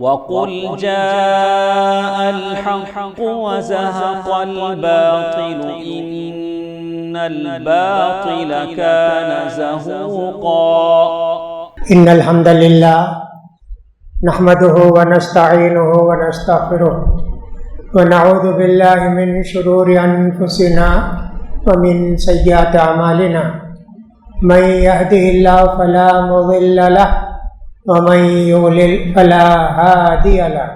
وَقُلْ جَاءَ الْحَقُّ وَزَهَقَ الْبَاطِلُ إِنَّ الْبَاطِلَ كَانَ زَهُوقًا۔ إن الحمد لله نحمده ونستعينه ونستغفره ونعوذ بالله من شرور أنفسنا ومن سيئات أعمالنا، من يهده الله فلا مضل له ومن يضلل فلا هادي له،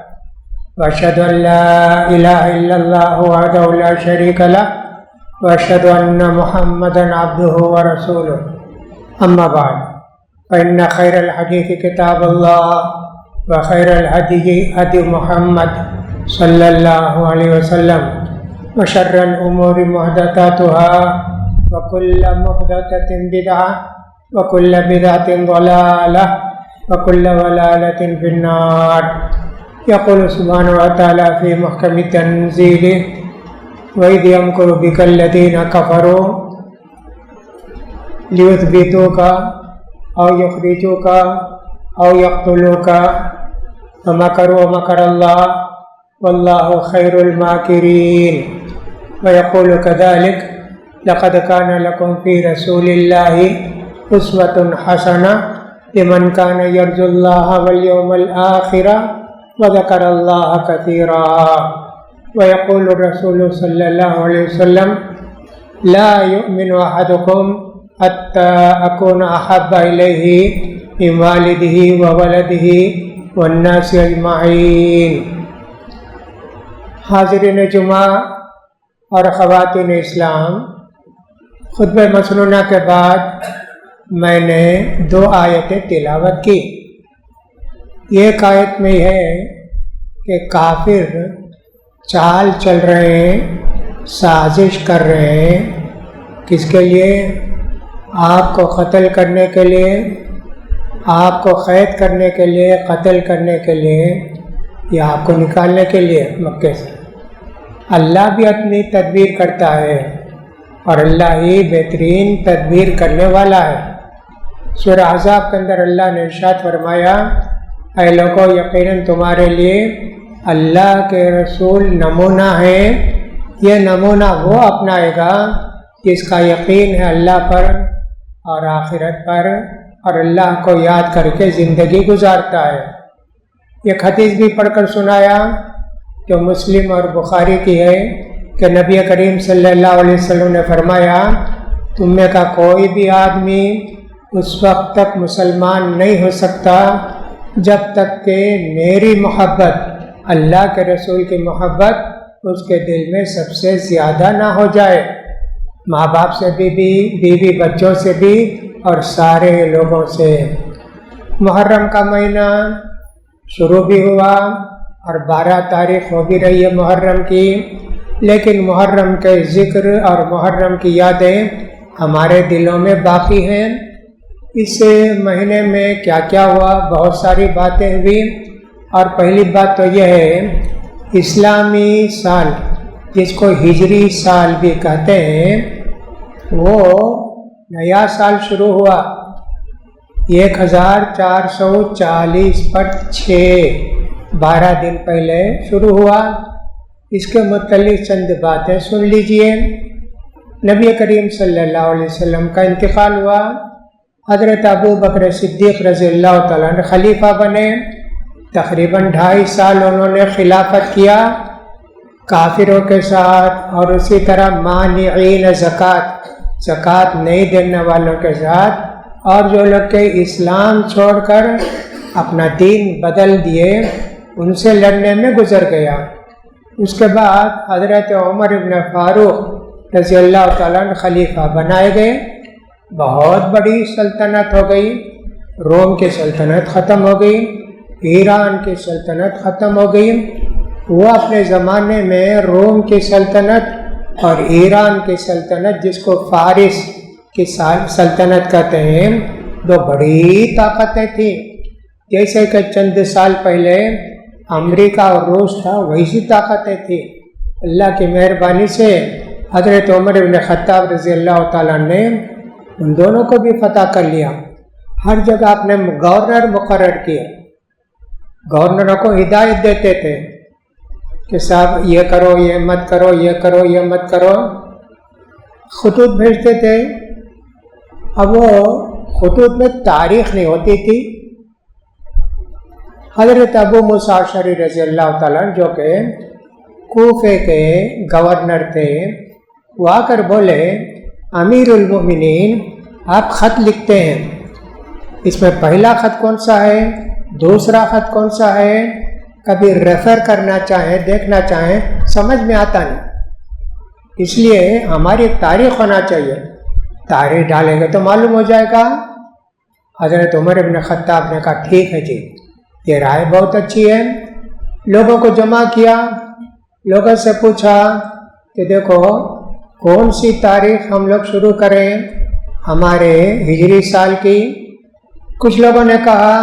وأشهد أن لا إله إلا الله وحده لا شريك له، وأشهد أن محمدا عبده ورسوله، أما بعد فإن خير الحديث كتاب الله وخير الهدي هدي محمد صلى الله عليه وسلم، وشر الأمور محدثاتها وكل محدثة بدعة وكل بدعة ضلالة وكل ضلالة في النار۔ يقول سبحانه وتعالى في محكم تنزيله: وإذ يمكر بك الذين كفروا ليثبتوك أو يخرجوك أو يقتلوك ومكروا مكر الله والله خير الماكرين۔ ويقول كذلك: لقد كان لكم في رسول الله أسوة حسنة لمن كان يرجو الله واليوم الآخر وذكر الله كثيرا۔ ويقول الرسول صلى الله عليه وسلم: لا يؤمن أحدكم حتى أكون أحب إليه من والده وولده والناس أجمعين۔ حاضرین جمعہ اور خواتین اسلام، خطبہ مسنونہ کے بعد میں نے 2 آیتیں تلاوت کی۔ ایک آیت میں ہے کہ کافر چال چل رہے ہیں، سازش کر رہے ہیں، کس کے لیے؟ آپ کو قتل کرنے کے لیے، آپ کو قید کرنے کے لیے، قتل کرنے کے لیے، یا آپ کو نکالنے کے لیے مکے سے۔ اللہ بھی اپنی تدبیر کرتا ہے اور اللہ ہی بہترین تدبیر کرنے والا ہے۔ سورہ احزاب کے اندر اللہ نے ارشاد فرمایا: اے لوگو، یقیناً تمہارے لیے اللہ کے رسول نمونہ ہیں، یہ نمونہ وہ اپنائے گا جس کا یقین ہے اللہ پر اور آخرت پر اور اللہ کو یاد کر کے زندگی گزارتا ہے۔ ایک حدیث بھی پڑھ کر سنایا جو مسلم اور بخاری کی ہے کہ نبی کریم صلی اللہ علیہ وسلم نے فرمایا: تم میں کا کوئی بھی آدمی اس وقت تک مسلمان نہیں ہو سکتا جب تک کہ میری محبت، اللہ کے رسول کی محبت اس کے دل میں سب سے زیادہ نہ ہو جائے، ماں باپ سے بھی، بیوی بچوں سے بھی اور سارے لوگوں سے۔ محرم کا مہینہ شروع بھی ہوا اور 12 تاریخ ہو بھی رہی ہے محرم کی، لیکن محرم کے ذکر اور محرم کی یادیں ہمارے دلوں میں باقی ہیں۔ اس مہینے میں کیا کیا ہوا؟ بہت ساری باتیں ہوئی، اور پہلی بات تو یہ ہے اسلامی سال جس کو ہجری سال بھی کہتے ہیں، وہ نیا سال شروع ہوا 1440 پر 12 دن پہلے شروع ہوا۔ اس کے متعلق چند باتیں سن لیجئے۔ نبی کریم صلی اللہ علیہ وسلم کا انتقال ہوا، حضرت ابو بکر صدیق رضی اللہ تعالیٰ عنہ خلیفہ بنے، تقریباً 2.5 سال انہوں نے خلافت کیا کافروں کے ساتھ، اور اسی طرح مانعین زکوٰۃ نہیں دینے والوں کے ساتھ، اور جو لوگ کے اسلام چھوڑ کر اپنا دین بدل دیے ان سے لڑنے میں گزر گیا۔ اس کے بعد حضرت عمر ابن فاروق رضی اللہ تعالیٰ عنہ خلیفہ بنائے گئے، بہت بڑی سلطنت ہو گئی، روم کی سلطنت ختم ہو گئی، ایران کی سلطنت ختم ہو گئی۔ وہ اپنے زمانے میں روم کی سلطنت اور ایران کی سلطنت، جس کو فارس کی سلطنت کہتے ہیں، 2 بڑی طاقتیں تھیں۔ جیسے کہ چند سال پہلے امریکہ اور روس تھا، ویسی طاقتیں تھیں۔ اللہ کی مہربانی سے حضرت عمر بن خطاب رضی اللہ تعالیٰ نے ان دونوں کو بھی فتح کر لیا۔ ہر جگہ اپنے گورنر مقرر کیے، گورنروں کو ہدایت دیتے تھے کہ صاحب یہ کرو، یہ مت کرو، یہ کرو، یہ مت کرو، خطوط بھیجتے تھے۔ اب وہ خطوط میں تاریخ نہیں ہوتی تھی۔ حضرت ابو موسیٰ اشعری رضی اللہ تعالیٰ جو کہ کوفے کے گورنر تھے، وہ آ کر بولے امیر المومنین آپ خط لکھتے ہیں، اس میں پہلا خط کون سا ہے، دوسرا خط کون سا ہے، کبھی ریفر کرنا چاہیں، دیکھنا چاہیں، سمجھ میں آتا نہیں، اس لیے ہماری تاریخ ہونا چاہیے، تاریخ ڈالیں گے تو معلوم ہو جائے گا۔ حضرت عمر بن خطاب نے کہا ٹھیک ہے جی، یہ رائے بہت اچھی ہے۔ لوگوں کو جمع کیا، لوگوں سے پوچھا کہ دیکھو کون سی تاریخ ہم لوگ شروع کریں ہمارے ہجری سال کی۔ کچھ لوگوں نے کہا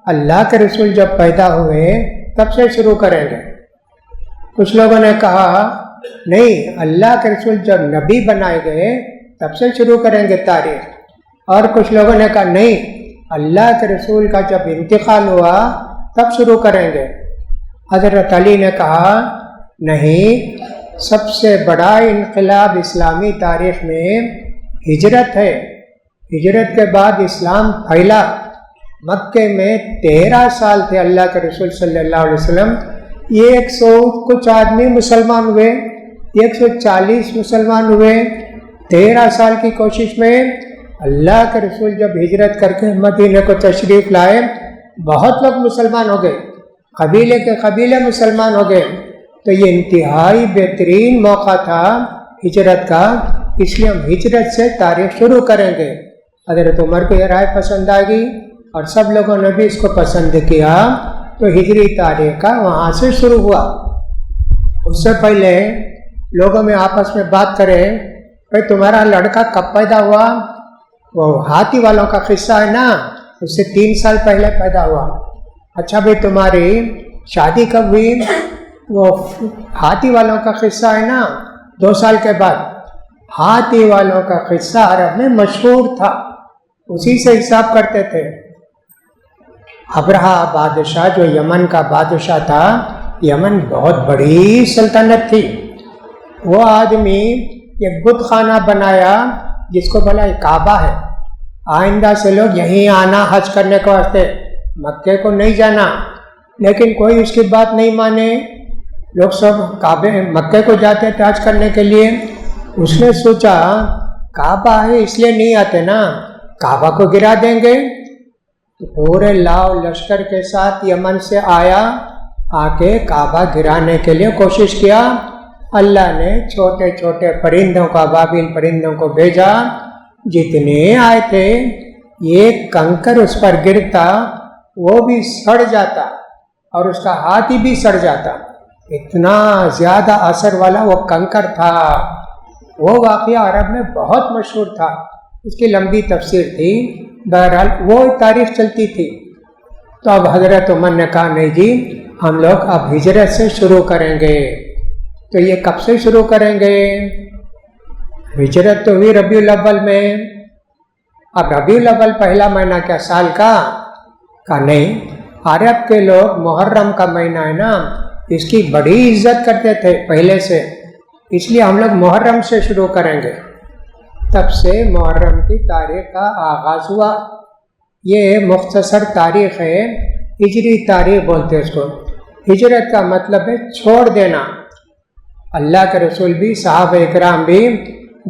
اللہ کے رسول جب پیدا ہوئے تب سے شروع کریں گے، کچھ لوگوں نے کہا نہیں، اللہ کے رسول جب نبی بنائے گئے تب سے شروع کریں گے تاریخ، اور کچھ لوگوں نے کہا نہیں، اللہ کے رسول کا جب انتقال ہوا تب شروع کریں گے۔ حضرت علی نے کہا نہیں، سب سے بڑا انقلاب اسلامی تاریخ میں ہجرت ہے، ہجرت کے بعد اسلام پھیلا۔ مکے میں 13 سال تھے اللہ کے رسول صلی اللہ علیہ وسلم، 100 کچھ آدمی مسلمان ہوئے، 140 مسلمان ہوئے۔ 13 سال کی کوشش میں اللہ کے رسول جب ہجرت کر کے مدینے کو تشریف لائے، بہت لوگ مسلمان ہو گئے، قبیلے کے قبیلے مسلمان ہو گئے۔ تو یہ انتہائی بہترین موقع تھا ہجرت کا، اس لیے ہم ہجرت سے تاریخ شروع کریں گے۔ حضرت عمر کو یہ رائے پسند آ گئی اور سب لوگوں نے بھی اس کو پسند کیا، تو ہجری تاریخ کا وہاں سے شروع ہوا۔ اس سے پہلے لوگوں میں آپس میں بات کریں بھائی تمہارا لڑکا کب پیدا ہوا، وہ ہاتھی والوں کا قصہ ہے نا، اس سے 3 سال پہلے پیدا ہوا۔ اچھا بھائی تمہاری شادی کب ہوئی، وہ ہاتھی والوں کا قصہ ہے نا، 2 سال کے بعد۔ ہاتھی والوں کا قصہ عرب میں مشہور تھا، اسی سے حساب کرتے تھے۔ ابرہہ بادشاہ جو یمن کا بادشاہ تھا، یمن بہت بڑی سلطنت تھی، وہ آدمی ایک بت خانہ بنایا جس کو بولا کعبہ ہے، آئندہ سے لوگ یہیں آنا حج کرنے کے واسطے، مکے کو نہیں جانا۔ لیکن کوئی اس کی بات نہیں مانے، لوگ سب کعبے مکے کو جاتے تھے حج کرنے کے لیے۔ اس نے سوچا کعبہ ہے اس لیے نہیں آتے نا، کعبہ کو گرا دیں گے۔ تو پورے لاؤ لشکر کے ساتھ یمن سے آیا، آ کے کعبہ گرانے کے لیے کوشش کیا۔ اللہ نے چھوٹے چھوٹے پرندوں کا، ابابیل پرندوں کو بھیجا، جتنے آئے تھے ایک کنکر اس پر گرتا وہ بھی سڑ جاتا اور اس کا ہاتھ بھی سڑ جاتا، اتنا زیادہ اثر والا وہ کنکر تھا۔ وہ واقعہ عرب میں بہت مشہور تھا، اس کی لمبی تفسیر تھی، بہرحال وہ تاریخ چلتی تھی۔ تو اب حضرت عمر نے کہا نہیں جی، ہم لوگ اب ہجرت سے شروع کریں گے۔ تو یہ کب سے شروع کریں گے؟ ہجرت تو ہوئی ربیع الاول میں۔ اب ربیع الاول پہلا مہینہ کیا سال کا؟ کہا نہیں، عرب کے لوگ محرم کا مہینہ ہے نا، اس کی بڑی عزت کرتے تھے پہلے سے، اس لیے ہم لوگ محرم سے شروع کریں گے۔ تب سے محرم کی تاریخ کا آغاز ہوا۔ یہ مختصر تاریخ ہے، ہجری تاریخ بولتے ہیں اس کو۔ ہجرت کا مطلب ہے چھوڑ دینا۔ اللہ کے رسول بھی، صحابہ اکرام بھی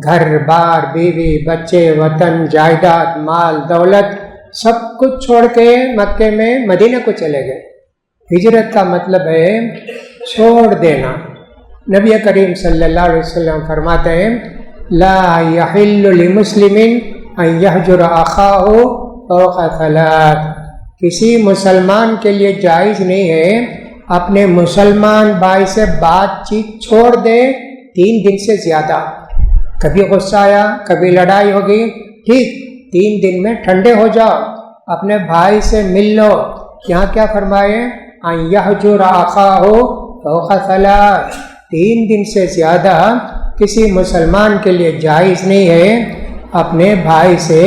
گھر بار، بیوی، بچے، وطن، جائیداد، مال، دولت سب کچھ چھوڑ کے مکے میں مدینہ کو چلے گئے۔ ہجرت کا مطلب ہے چھوڑ دینا۔ نبی کریم صلی اللہ علیہ وسلم فرماتے ہیں لا یحل لمسلم ان یہجر اخاہ فوق 3، کسی مسلمان کے لیے جائز نہیں ہے اپنے مسلمان بھائی سے بات چیت چھوڑ دے 3 دن سے زیادہ۔ کبھی غصہ آیا، کبھی لڑائی ہوگی، ٹھیک 3 دن میں ٹھنڈے ہو جاؤ، اپنے بھائی سے مل لو۔ یہاں کیا فرمائے؟ ان یہجر اخاہ فوق 3، 3 دن سے زیادہ کسی مسلمان کے لیے جائز نہیں ہے اپنے بھائی سے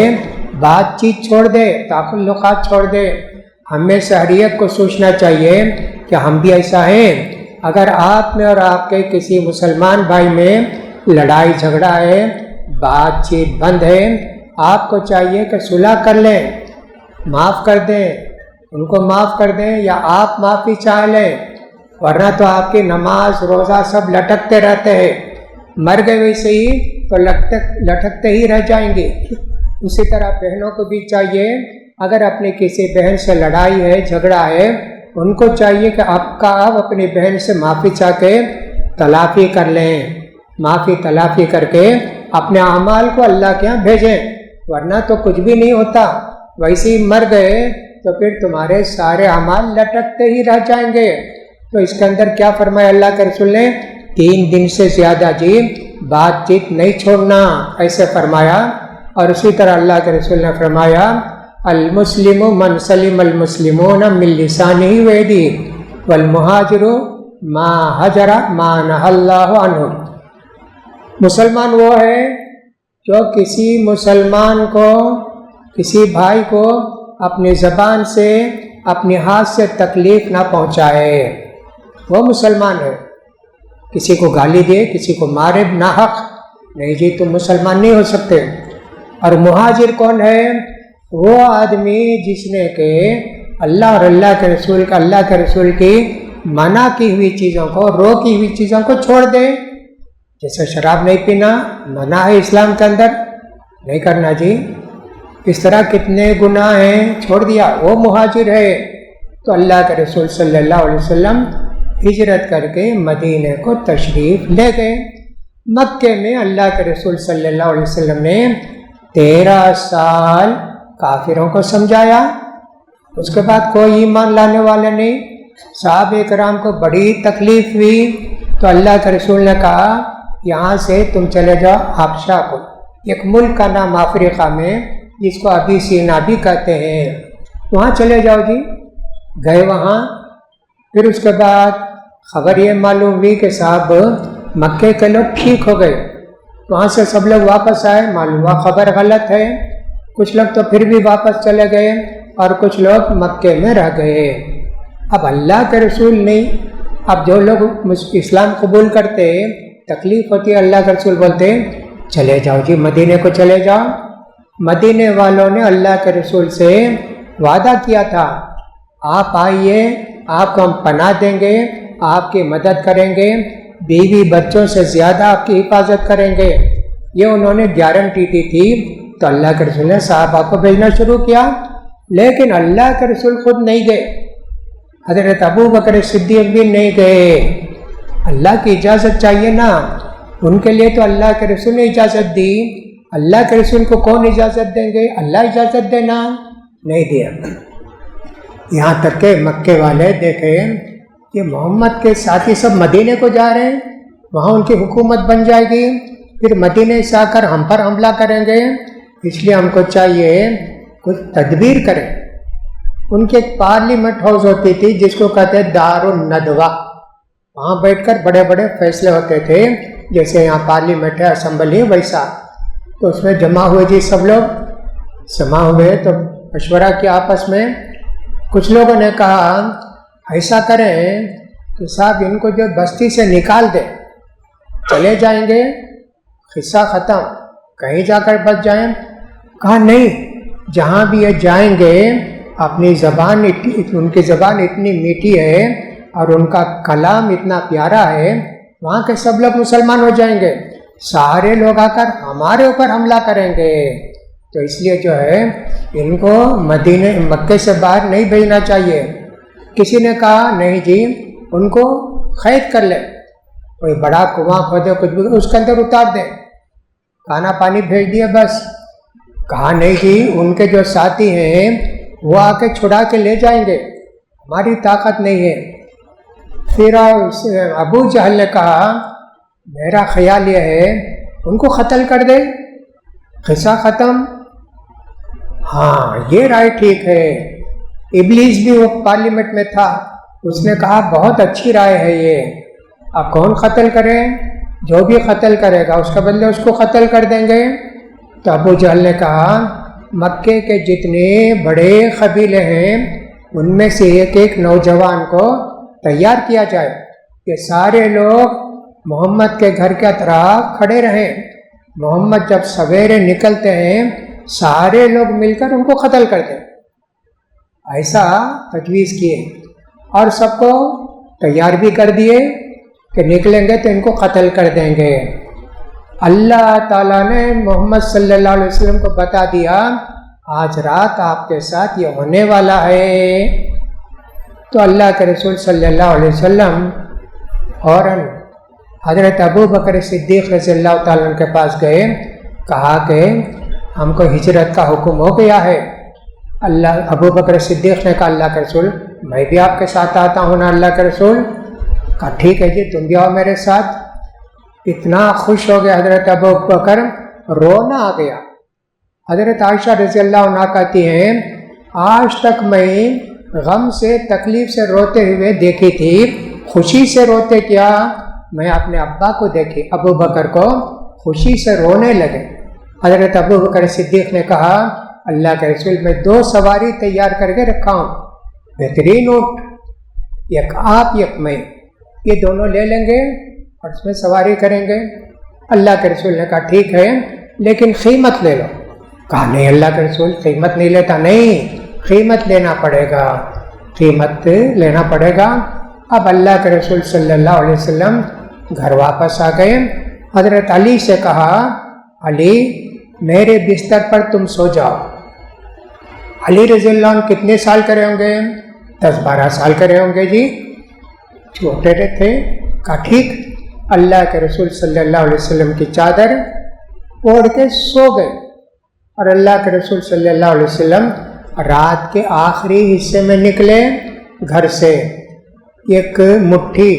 بات چیت چھوڑ دے، تعلقات چھوڑ دے۔ ہمیں شہریت کو سوچنا چاہیے کہ ہم بھی ایسا ہیں۔ اگر آپ میں اور آپ کے کسی مسلمان بھائی میں لڑائی جھگڑا ہے، بات چیت بند ہے، آپ کو چاہیے کہ صلح کر لیں، معاف کر دیں، ان کو معاف کر دیں یا آپ معافی چاہ لیں، ورنہ تو آپ کی نماز روزہ سب لٹکتے رہتے ہیں، مر گئے ویسے ہی تو لٹکتے ہی رہ جائیں گے۔ اسی طرح بہنوں کو بھی چاہیے اگر اپنی کسی بہن سے لڑائی ہے جھگڑا ہے، ان کو چاہیے کہ آپ اپنی بہن سے معافی چاہ کے تلافی کر لیں، معافی تلافی کر کے اپنے اعمال کو اللہ کے یہاں بھیجیں، ورنہ تو کچھ بھی نہیں ہوتا، ویسے ہی مر گئے تو پھر تمہارے سارے اعمال لٹکتے ہی رہ جائیں گے۔ تو اس کے اندر کیا فرمایا اللہ کے رسول نے؟ 3 دن سے زیادہ جی بات چیت نہیں چھوڑنا، ایسے فرمایا۔ اور اسی طرح اللہ کے رسول نے فرمایا المسلم من سلم المسلمون من لسانہ ویدیہ والمہاجر ما ہجر ما نہی اللہ عنہ۔ مسلمان وہ ہے جو کسی مسلمان کو، کسی بھائی کو اپنی زبان سے، اپنے ہاتھ سے تکلیف نہ پہنچائے، وہ مسلمان ہے۔ کسی کو گالی دے، کسی کو مارے ناحق، نہیں جی تم مسلمان نہیں ہو سکتے۔ اور مہاجر کون ہے؟ وہ آدمی جس نے کہ اللہ اور اللہ کے رسول کی منع کی ہوئی چیزوں کو، روکی ہوئی چیزوں کو چھوڑ دے۔ جیسے شراب نہیں پینا منع ہے اسلام کے اندر، نہیں کرنا جی۔ اس طرح کتنے گناہ ہیں، چھوڑ دیا، وہ مہاجر ہے۔ تو اللہ کے رسول صلی اللہ علیہ وسلم ہجرت کر کے مدینے کو تشریف لے گئے۔ مکے میں اللہ کے رسول صلی اللہ علیہ وسلم نے 13 سال کافروں کو سمجھایا، اس کے بعد کوئی ایمان لانے والے نہیں۔ صحابہ کرام کو بڑی تکلیف ہوئی تو اللہ کے رسول نے کہا یہاں سے تم چلے جاؤ حبشہ کو، ایک ملک کا نام افریقہ میں جس کو ابھی سینا بھی کہتے ہیں، وہاں چلے جاؤ جی۔ گئے وہاں، پھر اس کے بعد خبر یہ معلوم ہوئی کہ صاحب مکے کے لوگ ٹھیک ہو گئے، وہاں سے سب لوگ واپس آئے، معلوم ہوا خبر غلط ہے، کچھ لوگ تو پھر بھی واپس چلے گئے اور کچھ لوگ مکے میں رہ گئے۔ اب اللہ کے رسول نہیں، اب جو لوگ اسلام قبول کرتے تکلیف ہوتی ہے، اللہ کے رسول بولتے چلے جاؤ جی مدینے کو چلے جاؤ۔ مدینے والوں نے اللہ کے رسول سے وعدہ کیا تھا آپ آئیے، آپ کو ہم پناہ دیں گے، آپ کی مدد کریں گے، بیوی بچوں سے زیادہ آپ کی حفاظت کریں گے، یہ انہوں نے گارنٹی دی تھی۔ تو اللہ کے رسول نے صحابہ کو بھیجنا شروع کیا، لیکن اللہ کے رسول خود نہیں گئے، حضرت ابو بکر صدیق بھی نہیں گئے۔ اللہ کی اجازت چاہیے نا، ان کے لیے تو اللہ کے رسول نے اجازت دی، اللہ کے رسول کو کون اجازت دیں گے؟ اللہ اجازت دینا نہیں دیا۔ یہاں تک کہ مکے والے دیکھیں کہ محمد کے ساتھی سب مدینے کو جا رہے ہیں، وہاں ان کی حکومت بن جائے گی، پھر مدینے سے آ کر ہم پر حملہ کریں گے، اس لیے ہم کو چاہیے کچھ تدبیر کریں۔ ان کی ایک پارلیمنٹ ہاؤس ہوتی تھی جس کو کہتے ہیں دار الندوہ، وہاں بیٹھ کر بڑے بڑے فیصلے ہوتے تھے، جیسے یہاں پارلیمنٹ ہے، اسمبلی، ویسا۔ تو اس میں جمع ہوئے جی سب لوگ جمع ہوئے تو مشورہ کیا آپس میں۔ کچھ لوگوں نے کہا ایسا کریں کہ صاحب ان کو جو بستی سے نکال دیں، چلے جائیں گے، قصہ ختم، کہیں جا کر بچ جائیں۔ کہا نہیں، جہاں بھی یہ جائیں گے اپنی زبان، ان کی زبان اتنی میٹھی ہے اور ان کا کلام اتنا پیارا ہے، وہاں کے سب لوگ مسلمان ہو جائیں گے، سارے لوگ آ کر ہمارے اوپر حملہ کریں گے، تو اس لیے جو ہے ان کو مکے سے باہر نہیں بھیجنا چاہیے۔ کسی نے کہا نہیں جی ان کو قید کر لیں، کوئی بڑا کنواں کھودے، کچھ بھی اس کے اندر اتار دیں، کھانا پانی بھیج دیا بس۔ کہا نہیں جی ان کے جو ساتھی ہیں وہ آ کے چھڑا کے لے جائیں گے، ہماری طاقت نہیں ہے۔ پھر ابو جہل نے کہا میرا خیال یہ ہے ان کو قتل کر دے، قصہ ختم۔ ہاں یہ رائے ٹھیک ہے۔ ابلیس بھی وہ پارلیمنٹ میں تھا، اس نے کہا بہت اچھی رائے ہے یہ، اب کون قتل کرے؟ جو بھی قتل کرے گا اس کے بدلے اس کو قتل کر دیں گے۔ تو ابو جہل نے کہا مکے کے جتنے بڑے قبیلے ہیں ان میں سے ایک ایک نوجوان کو تیار کیا جائے کہ سارے لوگ محمد کے گھر کے اطراف کھڑے رہیں. محمد جب سویرے نکلتے ہیں سارے لوگ مل کر ان کو قتل کر دیں. ایسا تجویز کیے اور سب کو تیار بھی کر دیے کہ نکلیں گے تو ان کو قتل کر دیں گے. اللہ تعالیٰ نے محمد صلی اللہ علیہ وسلم کو بتا دیا آج رات آپ کے ساتھ یہ ہونے والا ہے. تو اللہ کے رسول صلی اللہ علیہ وسلم فوراً حضرت ابو بکر صدیق رضی اللہ تعالیٰ عنہ کے پاس گئے. کہا کہ ہم کو ہجرت کا حکم ہو گیا ہے. ابو بکر صدیق نے کہا اللہ کے رسول میں بھی آپ کے ساتھ آتا ہوں نا اللہ کے رسول. کہا ٹھیک ہے جی تم بھی آؤ میرے ساتھ. اتنا خوش ہو گیا حضرت ابو بکر رونا آ گیا. حضرت عائشہ رضی اللہ عنہا کہتی ہیں آج تک میں غم سے تکلیف سے روتے ہوئے دیکھی تھی, خوشی سے روتے کیا میں اپنے ابا کو دیکھی ابو بکر کو خوشی سے رونے لگے. حضرت ابو بکر صدیق نے کہا اللہ کے رسول میں 2 سواری تیار کر کے رکھا ہوں, بہترین اونٹ, ایک آپ ایک میں, یہ دونوں لے لیں گے اور اس میں سواری کریں گے. اللہ کے رسول نے کہا ٹھیک ہے لیکن قیمت لے لو. کہا نہیں اللہ کے رسول قیمت نہیں لیتا. نہیں قیمت لینا پڑے گا, قیمت لینا پڑے گا. اب اللہ کے رسول صلی اللہ علیہ وسلم گھر واپس آ گئے. حضرت علی سے کہا علی میرے بستر پر تم سو جاؤ. علی رضی اللہ عنہ کتنے سال کرے ہوں گے؟ 10-12 سال کرے ہوں گے جی, چھوٹے تھے. کہا ٹھیک. اللہ کے رسول صلی اللہ علیہ وسلم کی چادر اوڑھ کے سو گئے اور اللہ کے رسول صلی اللہ علیہ وسلم رات کے آخری حصے میں نکلے گھر سے. ایک مٹھی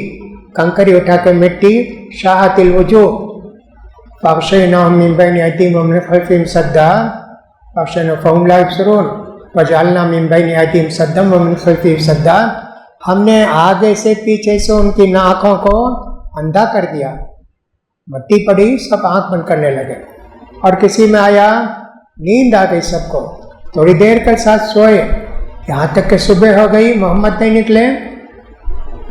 کنکری اٹھا کے مٹی شاہت الوجوہ فاغشیناہم من بین ایدیہم ومن خلفہم سدا فاغشیناہم فہم لا یبصرون وجعلنا من بین ایدیہم سدا ومن خلفہم سدا. ہم نے آگے سے پیچھے سے ان کی آنکھوں کو اندھا کر دیا. مٹی پڑی سب آنکھ بند کرنے لگے اور کسی میں آیا نیند آ گئی سب کو. تھوڑی دیر کے ساتھ سوئے یہاں تک کہ صبح ہو گئی, محمد نہیں نکلے.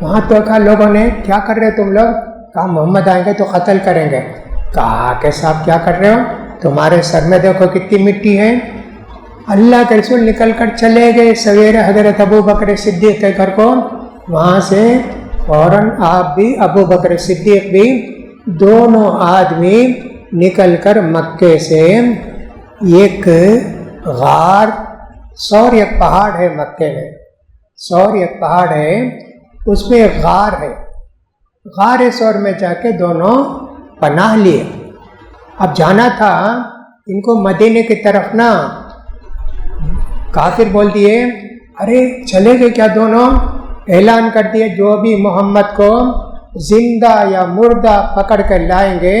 وہاں تو کہا لوگوں نے کیا کر رہے تم لوگ؟ کہا محمد آئیں گے تو قتل کریں گے. کہا کہ صاحب کیا کر رہے ہو, تمہارے سر میں دیکھو کتنی مٹی ہے. اللہ کے رسول نکل کر چلے گئے سویرے حضرت ابو بکر صدیق کے گھر کو. وہاں سے فوراً آپ بھی ابو بکر صدیق بھی دونوں آدمی نکل کر مکے سے ایک غار, سور ایک پہاڑ ہے مکے میں, سور ایک پہاڑ ہے اس میں ایک غار ہے. غار سور میں جا کے دونوں پناہ لیے. اب جانا تھا ان کو مدینے کی طرف نا. کافر بول دیے ارے چلے گئے کیا دونوں؟ اعلان کر دیے جو بھی محمد کو زندہ یا مردہ پکڑ کر لائیں گے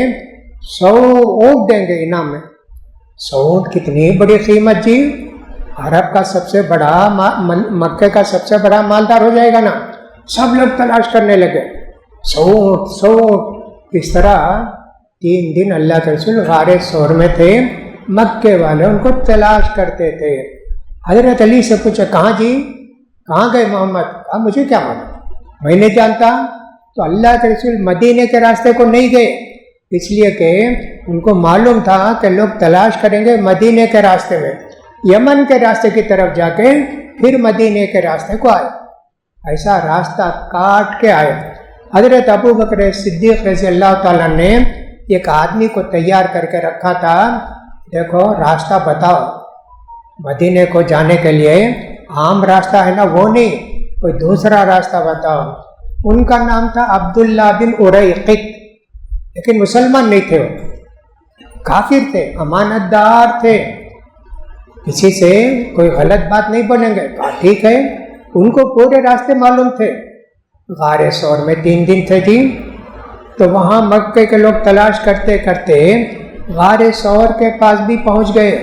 100 اونٹ دیں گے انعام میں. 100 اونٹ کتنی بڑی قیمت جی. عرب کا سب سے بڑا مکے کا سب سے بڑا مالدار ہو جائے گا نا. سب لوگ تلاش کرنے لگے 100 اونٹ. اس طرح 3 دن اللہ کے رسول غار سور میں تھے. مکے والے ان کو تلاش کرتے تھے. حضرت علی سے پوچھا کہاں جی, کہاں گئے محمد؟ کہا مجھے کیا معلوم, میں نہیں جانتا. تو اللہ کے رسول مدینے کے راستے کو نہیں گئے اس لیے کہ ان کو معلوم تھا کہ لوگ تلاش کریں گے مدینے کے راستے میں. یمن کے راستے کی طرف جا کے پھر مدینے کے راستے کو آئے. ایسا راستہ کاٹ کے آئے. حضرت ابو بکر صدیق رضی اللہ تعالیٰ نے ایک آدمی کو تیار کر کے رکھا تھا, دیکھو راستہ بتاؤ مدینے کو جانے کے لیے. عام راستہ ہے نا وہ نہیں, کوئی دوسرا راستہ بتاؤ. ان کا نام تھا عبداللہ بن اریقط, لیکن مسلمان نہیں تھے, وہ کافر تھے, امانت دار تھے, کسی سے کوئی غلط بات نہیں بولیں گے. کہا ٹھیک ہے. ان کو پورے راستے معلوم تھے. غار سور میں 3 دن تھے جی. تو وہاں مکے کے لوگ تلاش کرتے کرتے غار سور کے پاس بھی پہنچ گئے.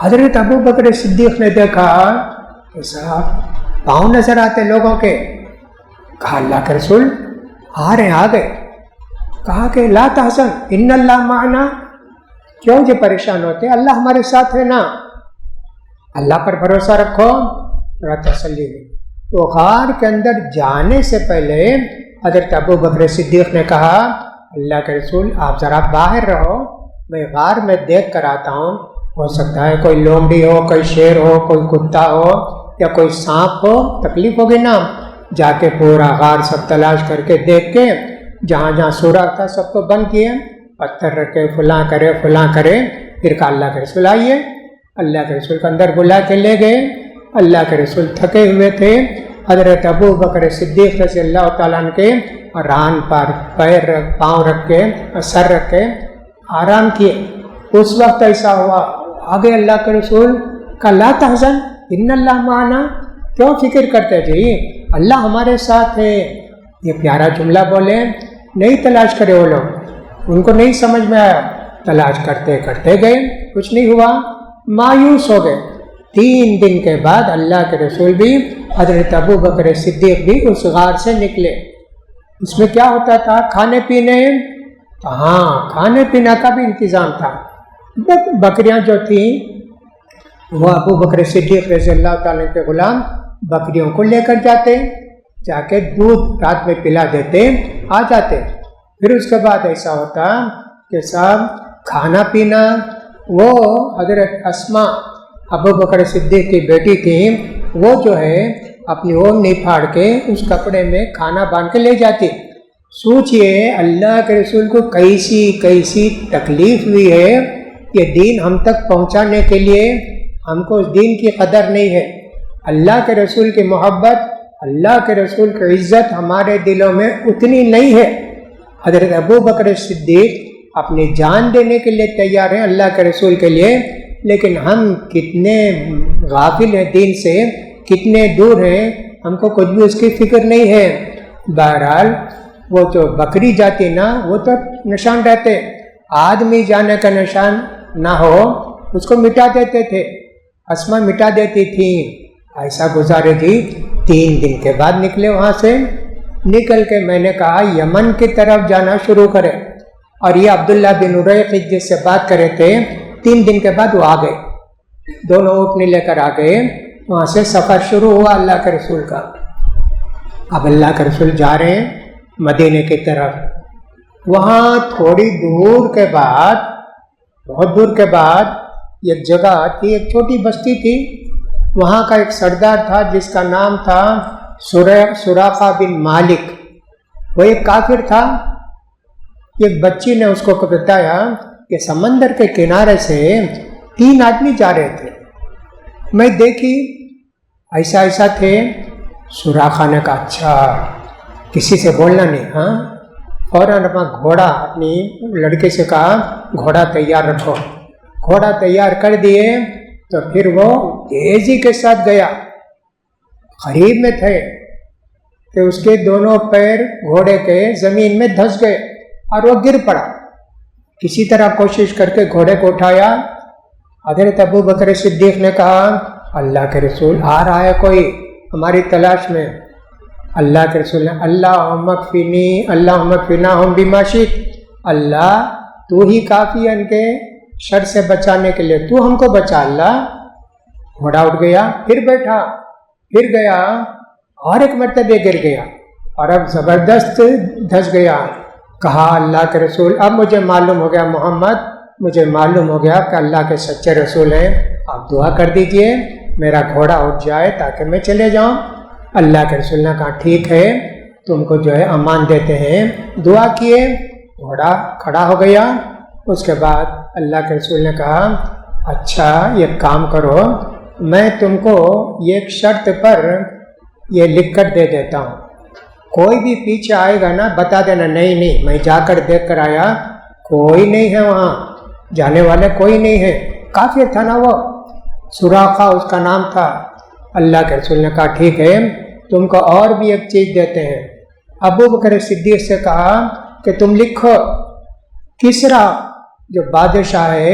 حضرت ابو بکر صدیق نے دیکھا کہ صاحب پاؤں نظر آتے لوگوں کے. کہا اللہ کے رسول آ رہے آ گئے. کہا کہ لا تحزن ان اللہ معنا, کیوں جو پریشان ہوتے, اللہ ہمارے ساتھ ہے نا, اللہ پر بھروسہ رکھو. ذرا تسلی ہوئی۔ تو غار کے اندر جانے سے پہلے حضرت ابو بکر صدیق نے کہا اللہ کے رسول آپ ذرا باہر رہو، میں غار میں دیکھ کر آتا ہوں، ہو سکتا ہے کوئی لومڑی ہو، کوئی شیر ہو، کوئی کتا ہو یا کوئی سانپ ہو، تکلیف ہوگی نا۔ جا کے پورا غار سب تلاش کر کے دیکھ کے جہاں جہاں سوراخ تھا سب کو بند کیے، پتھر رکھے، فلاں کرے فلاں کرے، پھر کہا اللہ کے رسول آئیے۔ اللہ کے رسول کو اندر بلا کے لے گئے۔ اللہ کے رسول تھکے ہوئے تھے، حضرت ابو بکر صدیق رضی اللہ تعالیٰ عنہ کے ران پر پاؤں رکھ کے سر رکھ کے آرام کیے۔ اس وقت ایسا ہوا، آگے اللہ کے رسول کا لا تحزن ان اللہ معنا، کیوں فکر کرتے جی، اللہ ہمارے ساتھ ہے۔ یہ پیارا جملہ بولے، نہیں تلاش کرے وہ لوگ، ان کو نہیں سمجھ میں آیا، تلاش کرتے کرتے گئے، کچھ نہیں ہوا، مایوس ہو گئے۔ 3 دن کے بعد اللہ کے رسول بھی حضرت ابو بکر صدیق بھی اس غار سے نکلے۔ اس میں کیا ہوتا تھا، کھانے پینے، ہاں کھانے پینے کا بھی انتظام تھا۔ بکریاں جو تھیں وہ ابو بکر صدیق رضی اللہ تعالیٰ کے غلام بکریوں کو لے کر جاتے، جا کے دودھ رات میں پلا دیتے، آ جاتے۔ پھر اس کے بعد ایسا ہوتا کہ سب کھانا پینا، وہ حضرت اسما ابو بکر صدیق کی بیٹی تھی، وہ جو ہے اپنی اون نہیں پھاڑ کے اس کپڑے میں کھانا باندھ کے لے جاتی۔ سوچئے اللہ کے رسول کو کیسی تکلیف ہوئی ہے، یہ دین ہم تک پہنچانے کے لیے ہم کو اس دین کی قدر نہیں ہے۔ اللہ کے رسول کی محبت، اللہ کے رسول کی عزت ہمارے دلوں میں اتنی نہیں ہے۔ حضرت ابو بکر صدیق اپنی جان دینے کے لیے تیار ہیں اللہ کے رسول کے لیے، لیکن ہم کتنے غافل ہیں دین سے، کتنے دور ہیں، ہم کو کچھ بھی اس کی فکر نہیں ہے۔ بہرحال وہ جو بکری جاتی نا وہ تو نشان رہتے، آدمی جانے کا نشان نہ ہو اس کو مٹا دیتے تھے، اسما مٹا دیتی تھی۔ ایسا گزارے جی 3 دن کے بعد نکلے وہاں سے، نکل کے میں نے کہا یمن کی طرف جانا شروع کرے، اور یہ عبداللہ بن اریق جس سے بات کرے تھے 3 دن کے بعد وہ آ گئے، دونوں اونٹنی لے کر آ گئے۔ وہاں سے سفر شروع ہوا اللہ کے رسول کا۔ اب اللہ کے رسول جا رہے ہیں مدینے کی طرف۔ وہاں تھوڑی دور کے بعد، بہت دور کے بعد ایک جگہ تھی، ایک چھوٹی بستی تھی، وہاں کا ایک سردار تھا جس کا نام تھا سراقہ بن مالک۔ وہ ایک کافر تھا۔ ایک بچی نے اس کو بتایا کہ سمندر کے کنارے سے 3 آدمی جا رہے تھے، میں دیکھی ایسا تھے۔ سراقہ نے کہا اچھا، کسی سے بولنا نہیں، ہاں۔ فوراً اپنا گھوڑا، اپنی لڑکے سے کہا گھوڑا تیار رکھو، گھوڑا تیار کر دیے تو پھر وہ تیزی کے ساتھ گیا۔ قریب میں تھے کہ اس کے دونوں پیر گھوڑے کے زمین میں دھس گئے اور وہ گر پڑا۔ کسی طرح کوشش کر کے گھوڑے کو اٹھایا۔ حضرت ابو بکر صدیق نے کہا اللہ کے رسول آ رہا ہے کوئی ہماری تلاش میں۔ اللہ کے رسول نے اللہم اکفنی اللہم اکفناہم بما شئت، اللہ تو ہی کافی ہے ان کے شر سے بچانے کے لیے، تو ہم کو بچا اللہ۔ گھوڑا اٹھ گیا، پھر بیٹھا، پھر گیا، اور ایک مرتبہ گر گیا اور اب زبردست دھس گیا۔ کہا اللہ کے رسول اب مجھے معلوم ہو گیا محمد، مجھے معلوم ہو گیا کہ اللہ کے سچے رسول ہیں، آپ دعا کر دیجئے میرا گھوڑا اٹھ جائے تاکہ میں چلے جاؤں۔ اللہ کے رسول نے کہا ٹھیک ہے، تم کو جو ہے امان دیتے ہیں۔ دعا کیے، گھوڑا کھڑا ہو گیا۔ اس کے بعد اللہ کے رسول نے کہا اچھا یہ کام کرو، میں تم کو ایک شرط پر یہ لکھ کر دے دیتا ہوں، کوئی بھی پیچھے آئے گا نا بتا دینا نہیں میں جا کر دیکھ کر آیا، کوئی نہیں ہے وہاں، جانے والے کوئی نہیں ہے۔ کافر تھا نا وہ، سراقہ اس کا نام تھا۔ اللہ کے رسول نے کہا ٹھیک ہے، تم کو اور بھی ایک چیز دیتے ہیں۔ ابو بکر صدیق سے کہا کہ تم لکھو کسرا جو بادشاہ ہے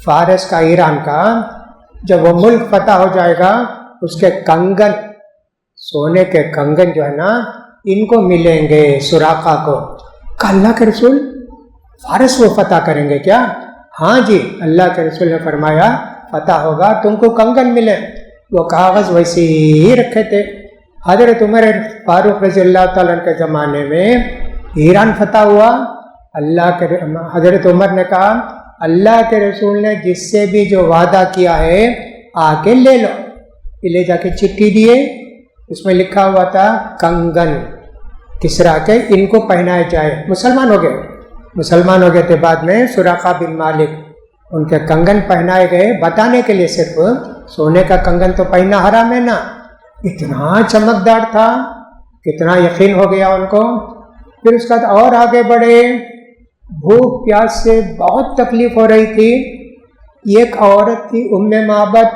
فارس کا، ایران کا، جب وہ ملک فتح ہو جائے گا اس کے کنگن، سونے کے کنگن جو ہے نا ان کو ملیں گے سراقہ کو۔ کہا اللہ کے رسول فارس وہ فتح کریں گے کیا؟ ہاں جی، اللہ کے رسول نے فرمایا فتح ہوگا تم کو کنگن ملے۔ وہ کاغذ ویسے ہی رکھے تھے. حضرت عمر فاروق رضی اللہ تعالیٰ عنہ کے زمانے میں ایران فتح ہوا. حضرت عمر نے کہا اللہ کے رسول نے جس سے بھی جو وعدہ کیا ہے آ کے لے لو. یہ لے جا کے چٹھی دیے. اس میں لکھا ہوا تھا کنگن کسرا کے ان کو پہنائے جائے. مسلمان ہو گئے تھے بعد میں. سراقہ بن مالک ان کے کنگن پہنائے گئے بتانے کے لیے. صرف سونے کا کنگن تو پہننا حرام ہے نا. اتنا چمکدار تھا, کتنا یقین ہو گیا ان کو. پھر اس کے بعد اور آگے بڑھے. بھوک پیاس سے بہت تکلیف ہو رہی تھی. ایک عورت تھی ام معبد,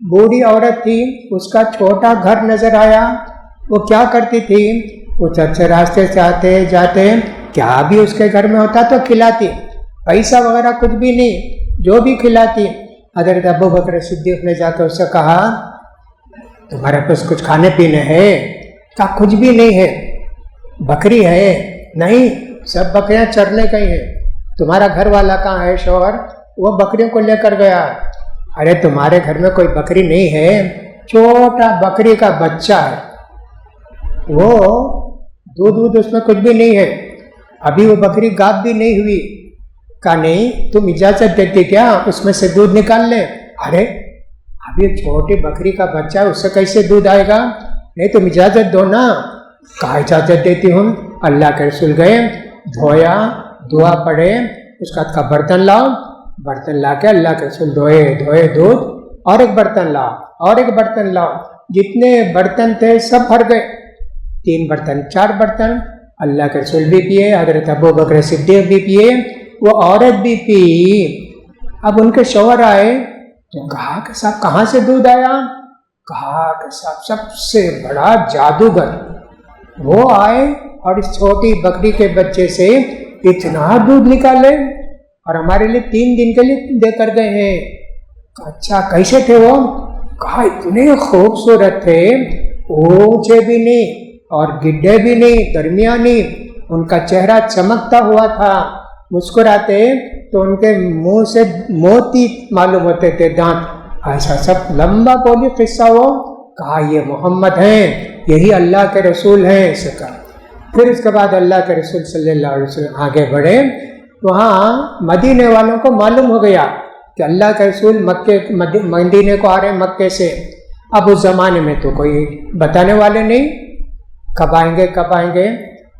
بوڑھی عورت تھی. اس کا چھوٹا گھر نظر آیا. وہ کیا کرتی تھی, کچھ اچھے راستے سے آتے جاتے کیا بھی اس کے گھر میں ہوتا تو کھلاتی. پیسہ وغیرہ کچھ بھی نہیں, جو بھی کھلاتی. حضرت ابو بکر صدیق نے جا کے اس سے کہا تمہارے پاس کچھ کھانے پینے ہے؟ کہا کچھ بھی نہیں ہے. بکری ہے؟ نہیں, سب بکریاں چرنے گئی ہیں. تمہارا گھر والا کہاں ہے شوہر؟ وہ بکریوں کو لے کر گیا. ارے تمہارے گھر میں کوئی بکری نہیں ہے, چھوٹا بکری کا بچہ ہے, وہ دودھ اس میں کچھ بھی نہیں ہے, ابھی وہ بکری گاب بھی نہیں ہوئی. کہا نہیں, تم اجازت دیتے کیا اس میں سے دودھ نکال لیں؟ ارے ابھی چھوٹی بکری کا بچہ ہے, اس سے کیسے دودھ آئے گا؟ نہیں تم اجازت دو نا. کہا اجازت دیتی ہوں. اللہ کے رسول گئے, دھویا, دعا پڑھے, اس کا کا برتن لاؤ. برتن لا کے اللہ کے رسول دھوئے دودھ, اور ایک برتن لاؤ, اور ایک برتن لاؤ. جتنے برتن تھے سب بھر گئے. 3 برتن 4 برتن. اللہ کے رسول بھی پیے, حضرت ابو بکر صدیق بھی پیے, وہ عورت بھی پی. اب ان کے شوہر آئے تو کہا کہ صاحب کہاں سے دودھ آیا؟ کہا کہ صاحب سب سے بڑا جادوگر وہ آئے اور اس چھوٹی بکری کے بچے سے اتنا دودھ نکالے اور ہمارے لیے 3 دن کے لیے دے کر گئے ہیں. اچھا کیسے تھے وہ؟ کہا اتنے خوبصورت تھے, اونچے بھی نہیں اور گڈھے بھی نہیں, درمیانی. ان کا چہرہ چمکتا ہوا تھا, مسکراتے تو ان کے منہ سے موتی معلوم ہوتے تھے, دانت. ایسا سب لمبا بولی قصہ. وہ کہا یہ محمد ہیں, یہی اللہ کے رسول ہیں. اسے کہا. پھر اس کے بعد اللہ کے رسول صلی اللہ علیہ وسلم آگے بڑھے. وہاں مدینے والوں کو معلوم ہو گیا کہ اللہ کے رسول مدینے کو آ رہے ہیں مکے سے. اب اس زمانے میں تو کوئی بتانے والے نہیں, کب آئیں گے.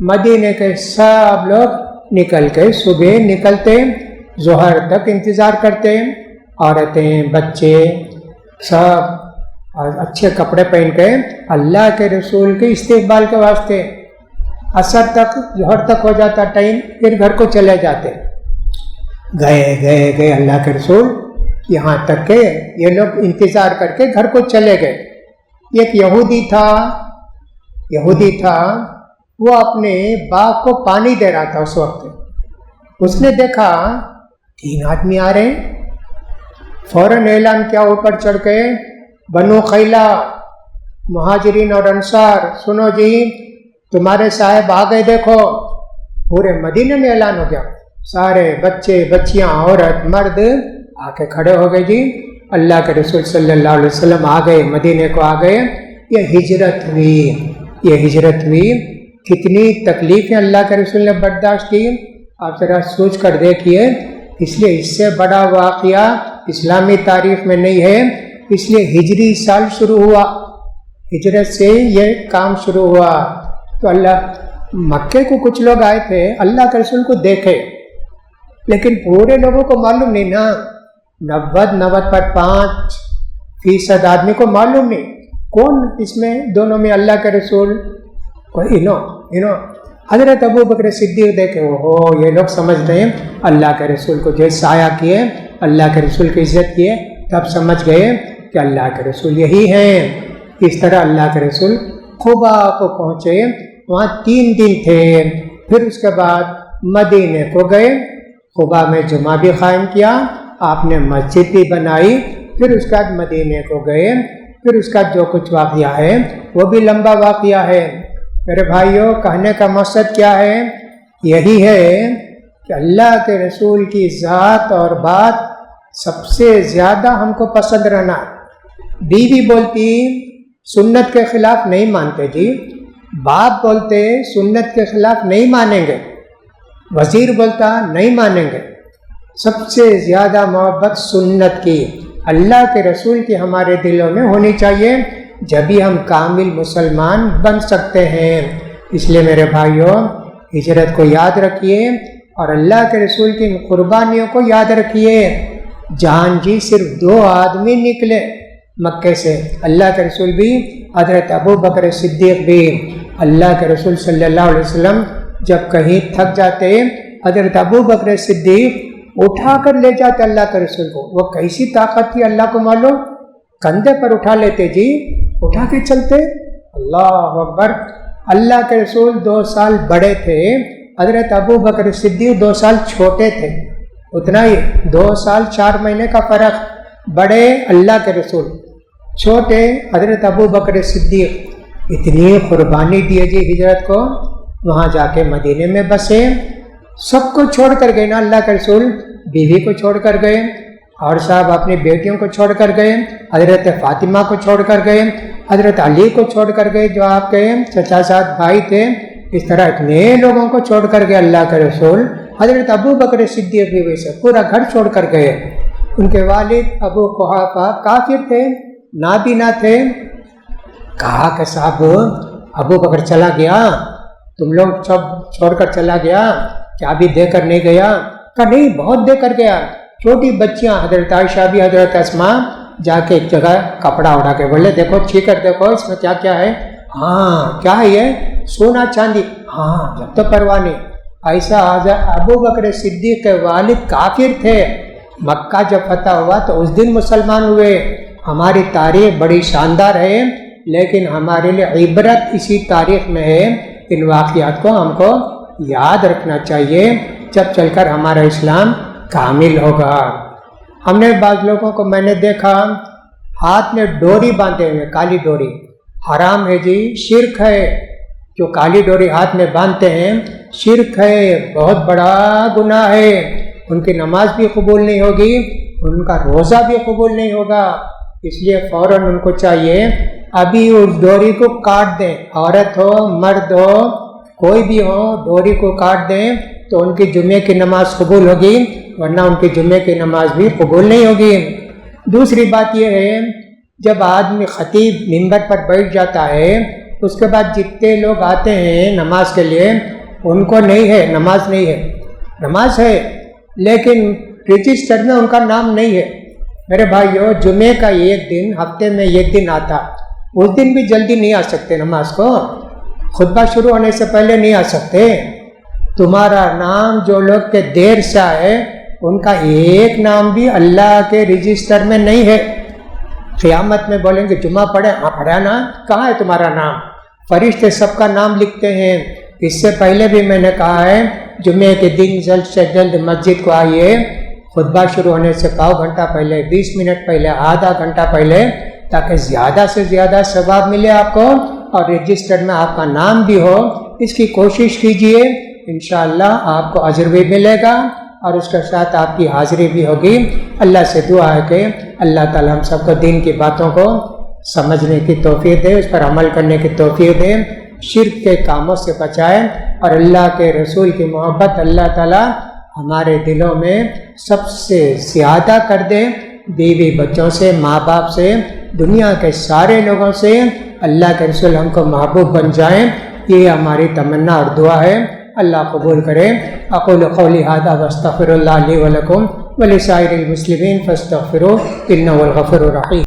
مدینے کے سب لوگ نکل کے صبح نکلتے, ظہر تک انتظار کرتے. عورتیں, بچے سب اچھے کپڑے پہن کے اللہ کے رسول کے استقبال کے واسطے. عصر تک, ظہر تک ہو جاتا ٹائم, پھر گھر کو چلے جاتے. گئے اللہ کے رسول, یہاں تک کہ یہ لوگ انتظار کر کے گھر کو چلے گئے. ایک یہودی تھا, وہ اپنے باغ کو پانی دے رہا تھا. اس وقت اس نے دیکھا 3 آدمی آ رہے ہیں. فوراً اعلان کیا اوپر چڑھ کے, بنو خیلہ, مہاجرین اور انصار, سنو جی تمہارے صاحب آ گئے دیکھو. پورے مدینے میں اعلان ہو گیا. سارے بچے, بچیاں, عورت, مرد آ کے کھڑے ہو گئے. جی اللہ کے رسول صلی اللہ علیہ وسلم آ گئے, مدینے کو آ گئے. یہ ہجرت ہوئی. کتنی تکلیفیں اللہ کے رسول نے برداشت کی, آپ ذرا سوچ کر دیکھیے. اس لیے اس سے بڑا واقعہ اسلامی تاریخ میں نہیں ہے. اس لیے ہجری سال شروع ہوا, ہجرت سے یہ کام شروع ہوا. تو اللہ مکے کو کچھ لوگ آئے تھے, اللہ کے رسول کو دیکھے, لیکن پورے لوگوں کو معلوم نہیں نا. 90% آدمی کو معلوم نہیں کون اس میں دونوں میں اللہ کے رسول. کوئی حضرت ابو بکر صدیق دیکھے, یہ لوگ سمجھتے ہیں اللہ کے رسول کو جیسے سایہ کیے, اللہ کے رسول کی عزت کیے, تب سمجھ گئے کہ اللہ کے رسول یہی ہیں. اس طرح اللہ کے رسول قبا کو پہنچے, وہاں 3 دن تھے. پھر اس کے بعد مدینے کو گئے, قبا میں جمعہ بھی قائم کیا, آپ نے مسجد بھی بنائی. پھر اس کے بعد مدینے کو گئے. پھر اس کا جو کچھ واقعہ ہے وہ بھی لمبا واقعہ ہے. میرے بھائیوں, کہنے کا مقصد کیا ہے؟ یہی ہے کہ اللہ کے رسول کی ذات اور بات سب سے زیادہ ہم کو پسند رہنا. بیوی بولتی سنت کے خلاف نہیں مانتے جی، باپ بولتے سنت کے خلاف نہیں مانیں گے، وزیر بولتا نہیں مانیں گے۔ سب سے زیادہ محبت سنت کی، اللہ کے رسول کی ہمارے دلوں میں ہونی چاہیے، جبھی ہم کامل مسلمان بن سکتے ہیں۔ اس لیے میرے بھائیوں، ہجرت کو یاد رکھیے اور اللہ کے رسول کی قربانیوں کو یاد رکھیے۔ جان جی صرف 2 آدمی نکلے مکے سے، اللہ کے رسول بھی، حضرت ابو بکر صدیق بھی۔ اللہ کے رسول صلی اللہ علیہ وسلم جب کہیں تھک جاتے، حضرت ابو بکر صدیق اٹھا کر لے جاتے اللہ کے رسول کو۔ وہ کیسی طاقت تھی اللہ کو معلوم، کندھے پر اٹھا لیتے جی، اٹھا کے چلتے۔ اللہ اکبر۔ اللہ کے رسول 2 سال بڑے تھے، حضرت ابو بکر صدیق 2 سال چھوٹے تھے، اتنا ہی، 2 سال 4 مہینے کا فرق۔ بڑے اللہ کے رسول، چھوٹے حضرت ابو بکر صدیق۔ اتنی قربانی دیے جی ہجرت کو، وہاں جا کے مدینے میں بسے، سب کو چھوڑ کر گئے نا اللہ کے رسول، بیوی کو چھوڑ کر گئے، اور صاحب اپنی بیٹیوں کو چھوڑ کر گئے، حضرت فاطمہ کو چھوڑ کر گئے، حضرت علی کو چھوڑ کر گئے جو آپ کے چچا ساتھ بھائی تھے۔ اس طرح اتنے لوگوں کو چھوڑ کر گئے اللہ کے رسول۔ حضرت ابو بکر صدیق بھی ویسے پورا گھر چھوڑ کر گئے۔ ان کے والد ابو قحافہ کافر تھے، نابینا تھے۔ کہا کہ صاحب ابو بکر چلا گیا، تم لوگ سب چھوڑ کر چلا گیا، کیا بھی دے کر نہیں گیا؟ کہا نہیں، بہت دے کر گیا۔ چھوٹی بچیاں حضرت عائشہ بھی، حضرت اسماء جا کے ایک جگہ کپڑا اڑا کے بولے دیکھو چھینک کر دیکھو اس میں کیا کیا ہے۔ ہاں کیا ہے یہ؟ سونا چاندی؟ ہاں جب تو پرواہ نہیں۔ ایسا ابو بکر صدیق کے والد کافر تھے، مکہ جب فتح ہوا تو اس دن مسلمان ہوئے۔ ہماری تاریخ بڑی شاندار ہے، لیکن ہمارے لیے عبرت اسی تاریخ میں ہے۔ ان واقعات کو ہم کو یاد رکھنا چاہیے، جب چل کر ہمارا اسلام کامل ہوگا۔ ہم نے بعض لوگوں کو میں نے دیکھا ہاتھ میں ڈوری باندھے ہوئے، کالی ڈوری، حرام ہے جی، شرک ہے۔ جو کالی ڈوری ہاتھ میں باندھتے ہیں شرک ہے، بہت بڑا گناہ ہے۔ ان کی نماز بھی قبول نہیں ہوگی، ان کا روزہ بھی قبول نہیں ہوگا۔ اس لیے فوراً ان کو چاہیے ابھی اس ڈوری کو کاٹ دیں، عورت ہو مرد ہو کوئی بھی ہو، ڈوری کو کاٹ دیں تو ان کی جمعے کی نماز قبول ہوگی، ورنہ ان کی جمعے کی نماز بھی قبول نہیں ہوگی۔ دوسری بات یہ ہے، جب آدمی خطیب منبر پر بیٹھ جاتا ہے، اس کے بعد جتنے لوگ آتے ہیں نماز کے لیے ان کو نہیں ہے، نماز نہیں ہے۔ نماز ہے لیکن رجسٹر میں ان کا نام نہیں ہے۔ میرے بھائیو، جمعے کا ایک دن ہفتے میں ایک دن آتا، اس دن بھی جلدی نہیں آ سکتے نماز کو، خطبہ شروع ہونے سے پہلے نہیں آ سکتے۔ تمہارا نام جو لوگ کے دیر سے آئے ان کا ایک نام بھی اللہ کے رجسٹر میں نہیں ہے۔ قیامت میں بولیں گے جمعہ پڑھے؟ ہاں پڑھا نا، کہاں ہے تمہارا نام؟ فرشتے سب کا نام لکھتے ہیں۔ اس سے پہلے بھی میں نے کہا ہے، جمعے کے دن جلد سے جلد مسجد کو آئیے، خطبہ شروع ہونے سے پاؤ گھنٹہ پہلے، 20 منٹ پہلے، آدھا گھنٹہ پہلے، تاکہ زیادہ سے زیادہ ثواب ملے آپ کو اور رجسٹر میں آپ کا نام بھی ہو۔ اس کی کوشش کیجئے، انشاءاللہ آپ کو اجر بھی ملے گا اور اس کے ساتھ آپ کی حاضری بھی ہوگی۔ اللہ سے دعا ہے کہ اللہ تعالی ہم سب کو دین کی باتوں کو سمجھنے کی توفیق دے، اس پر عمل کرنے کی توفیق دے، شرک کے کاموں سے بچائے، اور اللہ کے رسول کی محبت اللہ تعالی ہمارے دلوں میں سب سے زیادہ کر دے، بیوی بچوں سے، ماں باپ سے، دنیا کے سارے لوگوں سے اللہ کے رسول ہم کو محبوب بن جائیں، یہ ہماری تمنا اور دعا ہے۔ اللہ قبول کرے۔ اقول قولی ھذا واستغفر اللہ لی ولکم ولسائر المسلمین فاستغفروہ انہ هو الغفور الرحیم۔